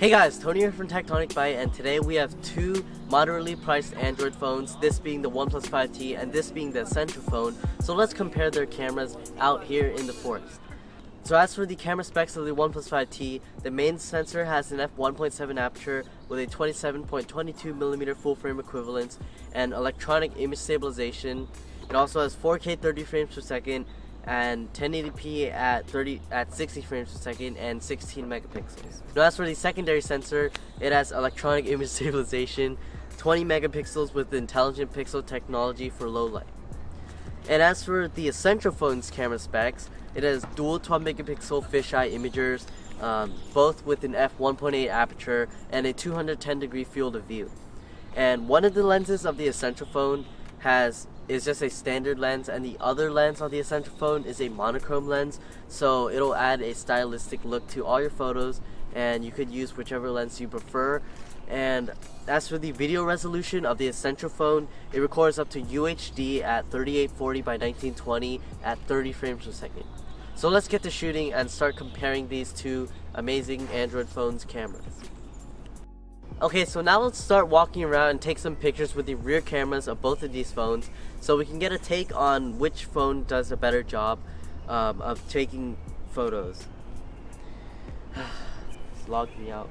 Hey guys, Tony here from Tectonic Byte, and today we have two moderately priced Android phones, this being the OnePlus 5T and this being the Essential phone. So let's compare their cameras out here in the forest. So as for the camera specs of the OnePlus 5T, the main sensor has an f1.7 aperture with a 27.22mm full frame equivalence and electronic image stabilization. It also has 4K 30 frames per second and 1080p at 60 frames per second and 16 megapixels. Now as for the secondary sensor, it has electronic image stabilization, 20 megapixels with intelligent pixel technology for low light. And as for the Essential phone's camera specs, it has dual 12 megapixel fisheye imagers, both with an f1.8 aperture and a 210 degree field of view. And one of the lenses of the Essential phone is just a standard lens, and the other lens on the Essential phone is a monochrome lens, so it'll add a stylistic look to all your photos, and you could use whichever lens you prefer. And as for the video resolution of the Essential phone, it records up to UHD at 3840 by 1920 at 30 frames per second. So let's get to shooting and start comparing these two amazing Android phones' cameras. Okay, so now let's start walking around and take some pictures with the rear cameras of both of these phones so we can get a take on which phone does a better job of taking photos. It's logged me out.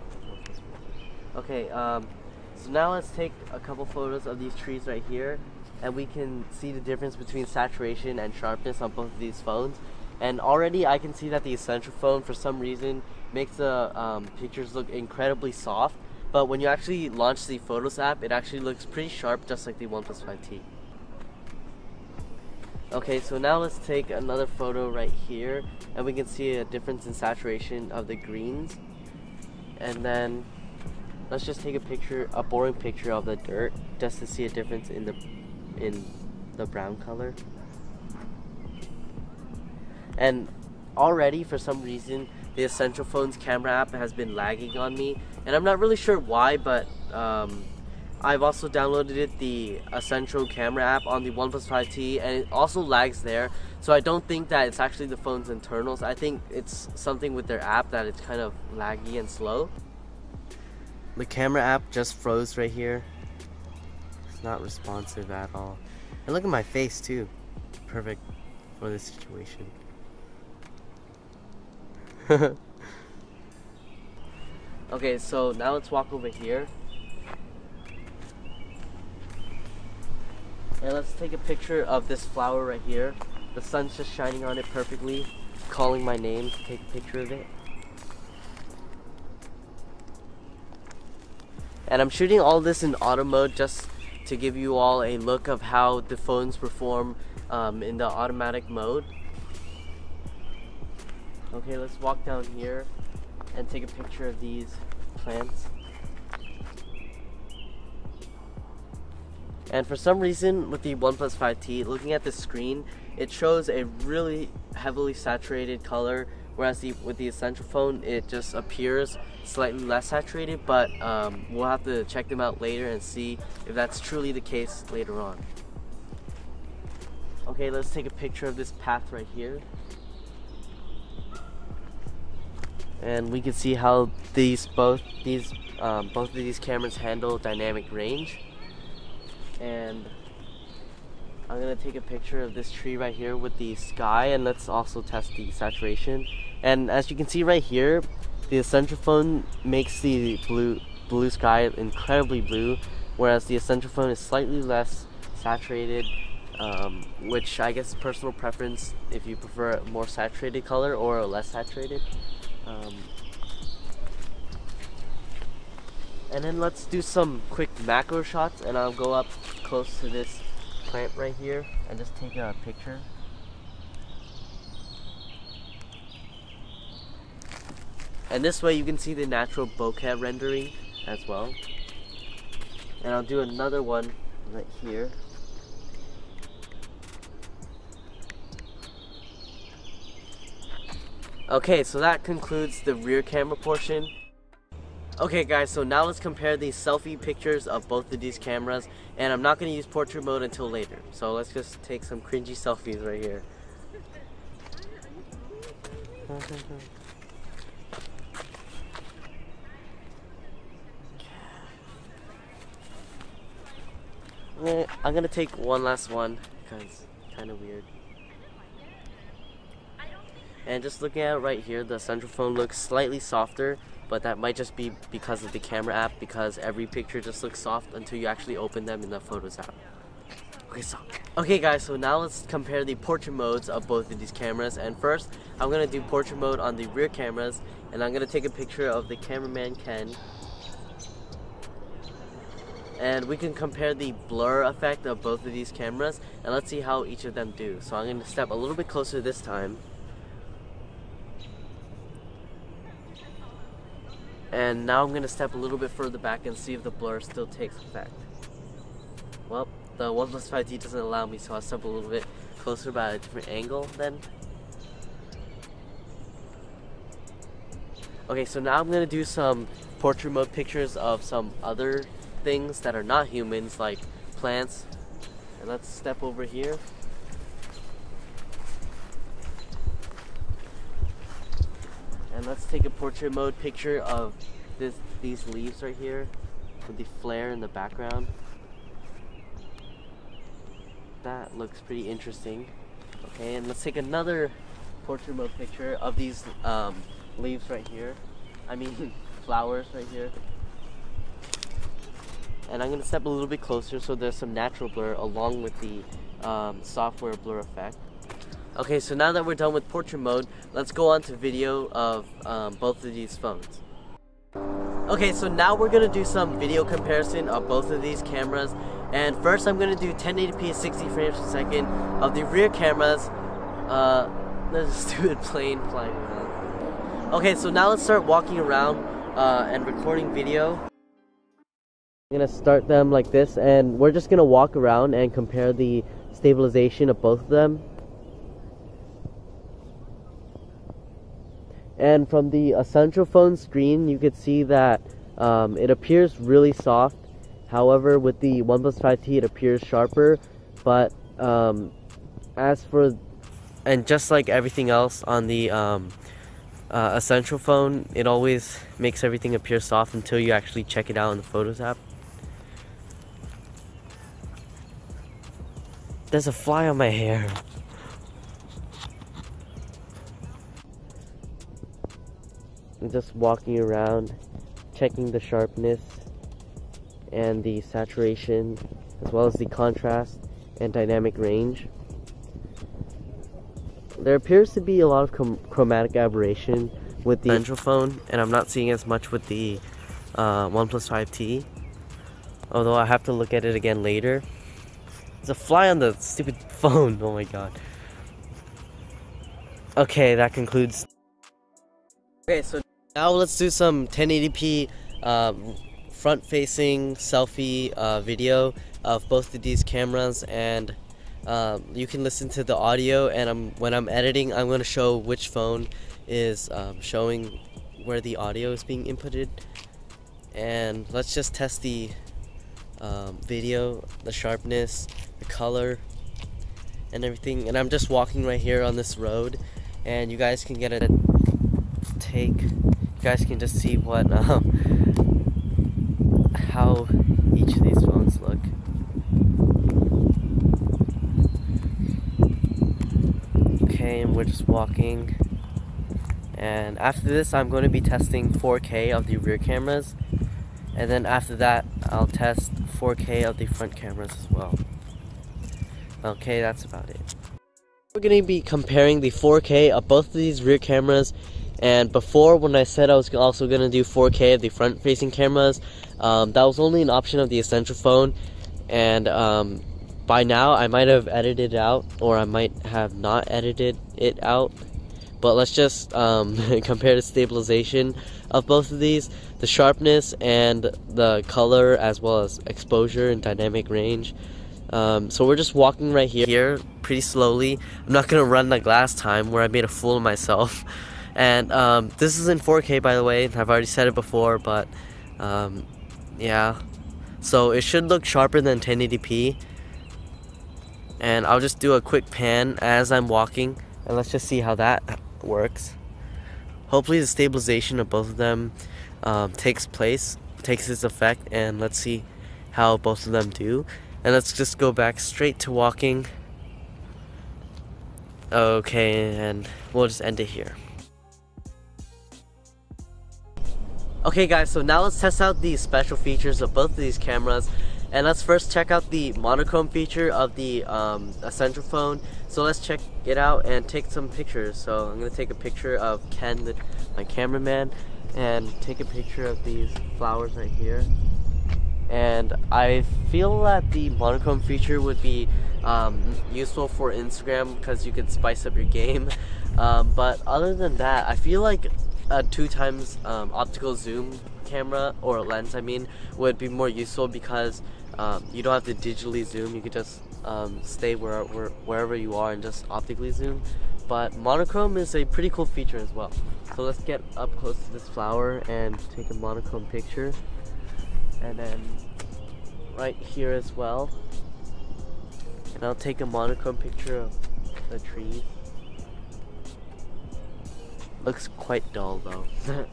Okay, so now let's take a couple photos of these trees right here, and we can see the difference between saturation and sharpness on both of these phones. And already I can see that the Essential phone, for some reason, makes the pictures look incredibly soft. But when you actually launch the Photos app, it actually looks pretty sharp, just like the OnePlus 5T. Okay, so now let's take another photo right here, and we can see a difference in saturation of the greens. And then let's just take a boring picture of the dirt, just to see a difference in the brown color. And already, for some reason, the Essential phone's camera app has been lagging on me, and I'm not really sure why, but I've also downloaded the Essential camera app on the OnePlus 5T, and it also lags there. So I don't think that it's actually the phone's internals. I think it's something with their app that it's kind of laggy and slow. The camera app just froze right here. It's not responsive at all. And look at my face too. Perfect for this situation. Okay, so now let's walk over here and let's take a picture of this flower right here. The sun's just shining on it perfectly, calling my name to take a picture of it. And I'm shooting all this in auto mode just to give you all a look of how the phones perform in the automatic mode. Okay, let's walk down here and take a picture of these plants. And for some reason with the OnePlus 5T, looking at the screen, it shows a really heavily saturated color, whereas with the Essential phone, it just appears slightly less saturated, but we'll have to check them out later and see if that's truly the case later on. Okay, let's take a picture of this path right here. And we can see how both of these cameras handle dynamic range. And I'm gonna take a picture of this tree right here with the sky, and let's also test the saturation. And as you can see right here, the Essential phone makes the blue sky incredibly blue, whereas the Essential phone is slightly less saturated, which I guess is personal preference if you prefer a more saturated color or a less saturated. And then let's do some quick macro shots, and I'll go up close to this plant right here and just take a picture. And this way you can see the natural bokeh rendering as well. And I'll do another one right here. Okay, so that concludes the rear camera portion. Okay guys, so now let's compare the selfie pictures of both of these cameras, and I'm not going to use portrait mode until later. So let's just take some cringy selfies right here. I'm gonna take one last one because it's kind of weird. And just looking at it right here, the central phone looks slightly softer, but that might just be because of the camera app, because every picture just looks soft until you actually open them in the Photos app. Okay guys, so now let's compare the portrait modes of both of these cameras. And first, I'm going to do portrait mode on the rear cameras, and I'm going to take a picture of the cameraman Ken. And we can compare the blur effect of both of these cameras, and let's see how each of them do. So I'm going to step a little bit closer this time. And now I'm going to step a little bit further back and see if the blur still takes effect. Well, the OnePlus 5T doesn't allow me, so I'll step a little bit closer but at a different angle then. Okay, so now I'm going to do some portrait mode pictures of some other things that are not humans, like plants. And let's step over here. And let's take a portrait mode picture of these leaves right here with the flare in the background. That looks pretty interesting. Okay, and let's take another portrait mode picture of these leaves right here. I mean flowers right here. And I'm going to step a little bit closer so there's some natural blur along with the software blur effect. Okay, so now that we're done with portrait mode, let's go on to video of both of these phones. Okay, so now we're going to do some video comparison of both of these cameras. And first I'm going to do 1080p 60 frames per second of the rear cameras. There's a stupid plane flying around. Okay, so now let's start walking around and recording video. I'm going to start them like this, and we're just going to walk around and compare the stabilization of both of them. And from the Essential phone screen, you could see that it appears really soft. However, with the OnePlus 5T, it appears sharper. But and just like everything else on the Essential phone, it always makes everything appear soft until you actually check it out in the Photos app. There's a fly on my hair. I'm just walking around, checking the sharpness and the saturation, as well as the contrast and dynamic range. There appears to be a lot of chromatic aberration with the Essential phone, and I'm not seeing as much with the OnePlus 5T, although I have to look at it again later. There's a fly on the stupid phone, oh my god. Okay, that concludes. Okay, so now let's do some 1080p front-facing selfie video of both of these cameras, and you can listen to the audio, and when I'm editing, I'm going to show which phone is showing where the audio is being inputted. And let's just test the video, the sharpness, the color, and everything. And I'm just walking right here on this road, and you guys can get a take. You guys can just see what how each of these phones look. Okay, and we're just walking. And after this, I'm going to be testing 4K of the rear cameras. And then after that, I'll test 4K of the front cameras as well. Okay, that's about it. We're going to be comparing the 4K of both of these rear cameras. And before, when I said I was also going to do 4K of the front-facing cameras, that was only an option of the Essential phone. And by now, I might have edited it out, or I might have not edited it out. But let's just compare the stabilization of both of these, the sharpness and the color, as well as exposure and dynamic range. So we're just walking right here pretty slowly. I'm not going to run like last time where I made a fool of myself. And this is in 4K, by the way. I've already said it before, but yeah. So it should look sharper than 1080p. And I'll just do a quick pan as I'm walking, and let's just see how that works. Hopefully the stabilization of both of them takes its effect, and let's see how both of them do. And let's just go back straight to walking. Okay, and we'll just end it here. Okay guys, so now let's test out the special features of both of these cameras. And let's first check out the monochrome feature of the Essential phone. So let's check it out and take some pictures. So I'm going to take a picture of Ken, my cameraman, and take a picture of these flowers right here. And I feel that the monochrome feature would be useful for Instagram because you could spice up your game. But other than that, I feel like a 2x optical zoom camera, or lens I mean, would be more useful because you don't have to digitally zoom. You could just stay wherever you are and just optically zoom. But monochrome is a pretty cool feature as well. So let's get up close to this flower and take a monochrome picture. And then right here as well. And I'll take a monochrome picture of the trees. Looks quite dull though.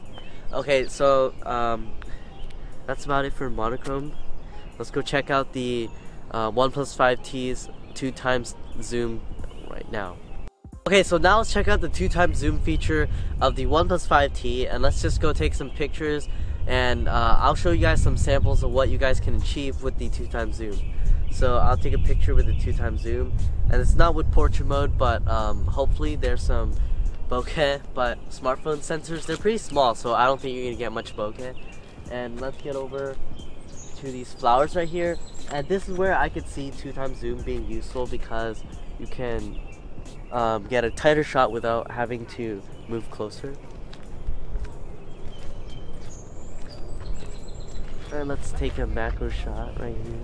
Okay, so that's about it for monochrome. Let's go check out the OnePlus 5T's 2x zoom right now. Okay, so now let's check out the 2x zoom feature of the OnePlus 5T, and let's just go take some pictures, and I'll show you guys some samples of what you guys can achieve with the 2x zoom. So I'll take a picture with the 2x zoom, and it's not with portrait mode, but hopefully there's some bokeh. But smartphone sensors, they're pretty small, so I don't think you're gonna get much bokeh. And let's get over to these flowers right here, and this is where I could see 2x zoom being useful because you can get a tighter shot without having to move closer. And let's take a macro shot right here.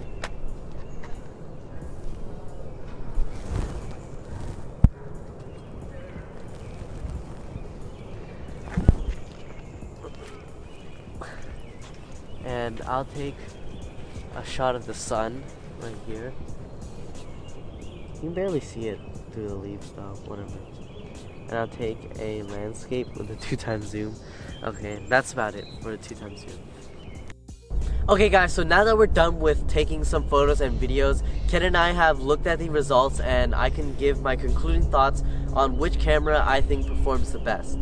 And I'll take a shot of the sun right here. You can barely see it through the leaves though, whatever. And I'll take a landscape with a 2x zoom. Okay, that's about it for the 2x zoom. Okay guys, so now that we're done with taking some photos and videos, Ken and I have looked at the results and I can give my concluding thoughts on which camera I think performs the best.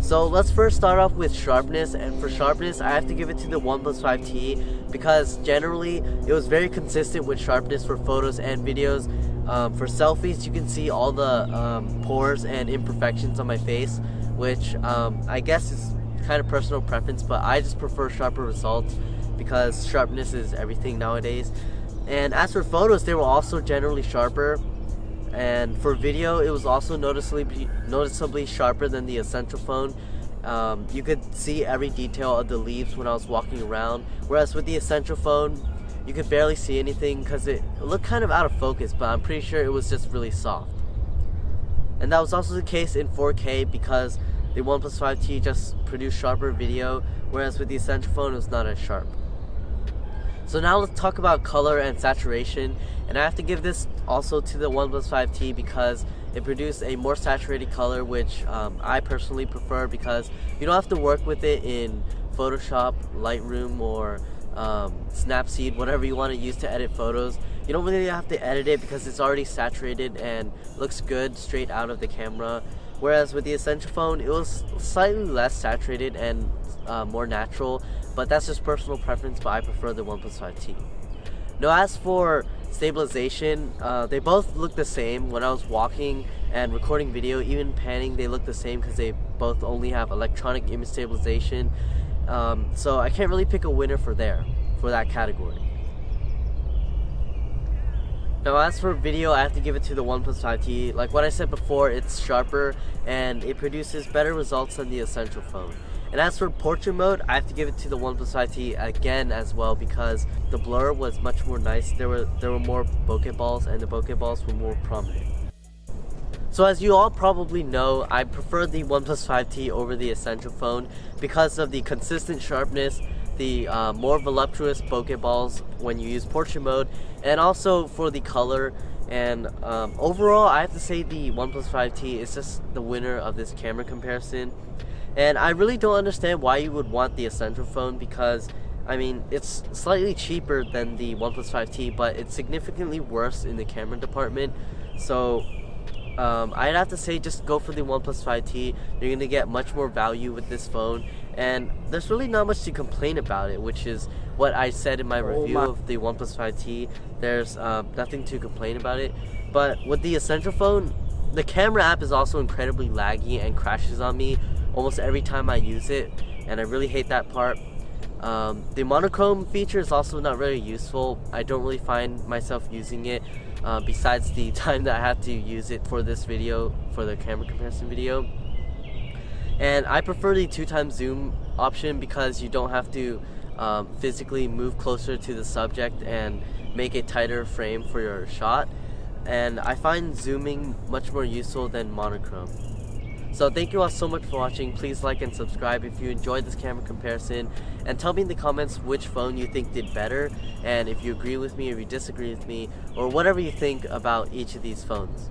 So let's first start off with sharpness, and for sharpness I have to give it to the OnePlus 5T because generally it was very consistent with sharpness for photos and videos. For selfies you can see all the pores and imperfections on my face, which I guess is kind of personal preference, but I just prefer sharper results because sharpness is everything nowadays. And as for photos, they were also generally sharper. And for video, it was also noticeably sharper than the Essential phone. You could see every detail of the leaves when I was walking around, whereas with the Essential phone, you could barely see anything because it looked kind of out of focus, but I'm pretty sure it was just really soft. And that was also the case in 4K because the OnePlus 5T just produced sharper video, whereas with the Essential phone, it was not as sharp. So now let's talk about color and saturation, and I have to give this also to the OnePlus 5T because it produced a more saturated color, which I personally prefer because you don't have to work with it in Photoshop, Lightroom, or Snapseed, whatever you want to use to edit photos. You don't really have to edit it because it's already saturated and looks good straight out of the camera. Whereas with the Essential phone, it was slightly less saturated and more natural, but that's just personal preference, but I prefer the OnePlus 5T. Now as for stabilization, they both look the same. When I was walking and recording video, even panning, they look the same because they both only have electronic image stabilization. So I can't really pick a winner for that category. Now as for video, I have to give it to the OnePlus 5T. Like what I said before, it's sharper and it produces better results than the Essential phone. And as for portrait mode, I have to give it to the OnePlus 5T again as well because the blur was much more nice. There were more bokeh balls, and the bokeh balls were more prominent. So as you all probably know, I prefer the OnePlus 5T over the Essential phone because of the consistent sharpness, the more voluptuous bokeh balls when you use portrait mode, and also for the color. And overall, I have to say the OnePlus 5T is just the winner of this camera comparison. And I really don't understand why you would want the Essential phone because I mean, it's slightly cheaper than the OnePlus 5T, but it's significantly worse in the camera department. So I'd have to say just go for the OnePlus 5T. You're going to get much more value with this phone, and there's really not much to complain about it, which is what I said in my review of the OnePlus 5T. There's nothing to complain about it. But with the Essential phone, the camera app is also incredibly laggy and crashes on me almost every time I use it, and I really hate that part. The monochrome feature is also not very useful. I don't really find myself using it besides the time that I had to use it for this video, for the camera comparison video. And I prefer the 2x zoom option because you don't have to physically move closer to the subject and make a tighter frame for your shot. And I find zooming much more useful than monochrome. So thank you all so much for watching. Please like and subscribe if you enjoyed this camera comparison, and tell me in the comments which phone you think did better, and if you agree with me or you disagree with me, or whatever you think about each of these phones.